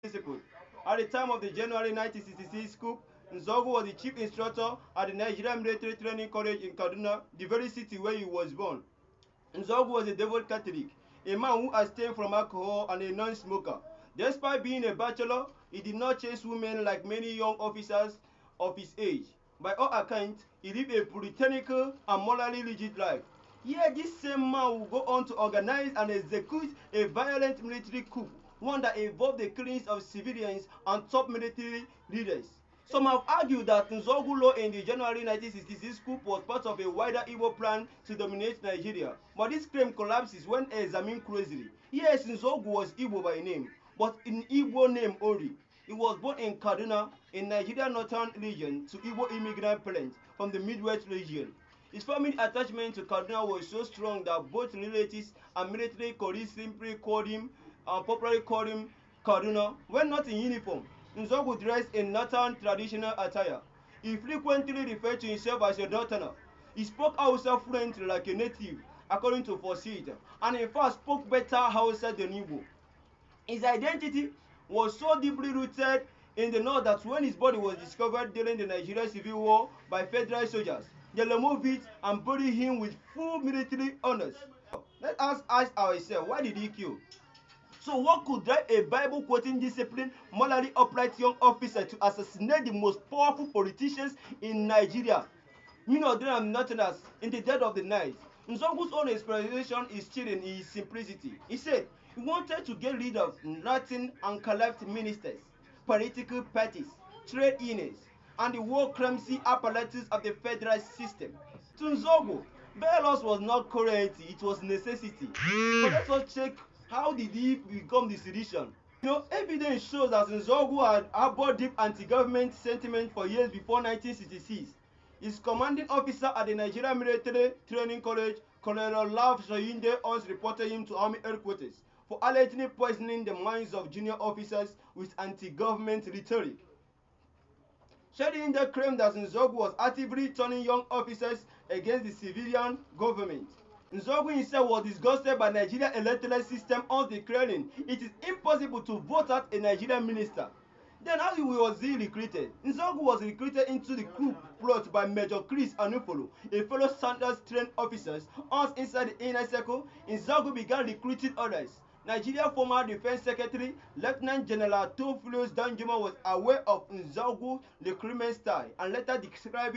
principle. At the time of the January 1966 coup, Nzeogwu was the chief instructor at the Nigerian Military Training College in Kaduna, the very city where he was born. Nzeogwu was a devout Catholic, a man who abstained from alcohol and a non-smoker. Despite being a bachelor, he did not chase women like many young officers of his age. By all accounts, he lived a puritanical and morally rigid life. Yet this same man will go on to organize and execute a violent military coup, one that involved the killings of civilians and top military leaders. Some have argued that Nzeogwu law in the January 1966 coup was part of a wider Igbo plan to dominate Nigeria, but this claim collapses when examined closely. Yes, Nzeogwu was Igbo by name, but in Igbo name only. He was born in Kaduna, in Nigeria northern region, to Igbo immigrant parents from the Midwest region. His family attachment to Kaduna was so strong that both relatives and military colleagues simply called him, popularly called him Kaduna, when not in uniform. Nzeogwu dressed in northern traditional attire. He frequently referred to himself as a northerner. He spoke Hausa fluently like a native, according to Fosit, and in fact spoke better Hausa than Igbo. His identity was so deeply rooted in the north that when his body was discovered during the Nigerian Civil War by federal soldiers, they removed it and buried him with full military honors. Let us ask ourselves, why did he kill? So what could drive a Bible-quoting, disciplined, morally upright young officer to assassinate the most powerful politicians in Nigeria? You know, there are northerners in the dead of the night. Nzogwu's own explanation is chilling in his simplicity. He said he wanted to get rid of Latin and corrupt ministers, political parties, trade unions, and the war clumsy apparatus of the federal system. To Nzogwu, bail loss was not currency, it was necessity. But let us check how did he become the sedition. You know, evidence shows that Nzeogwu had harbored deep anti-government sentiment for years before 1966. His commanding officer at the Nigerian Military Training College, Colonel Lav Soyinde, once reported him to Army headquarters for allegedly poisoning the minds of junior officers with anti-government rhetoric. Soyinde claimed that Nzeogwu was actively turning young officers against the civilian government. Nzeogwu himself was disgusted by Nigeria's electoral system, on declaring it is impossible to vote out a Nigerian minister. Then how was he recruited? Nzeogwu was recruited into the coup plot by Major Chris Anufolo, a fellow Sanders trained officer. Once inside the inner circle, Nzeogwu began recruiting others. Nigeria former Defense Secretary Lieutenant General Theophilus Danjuma was aware of Nzeogwu's recruitment style and later described it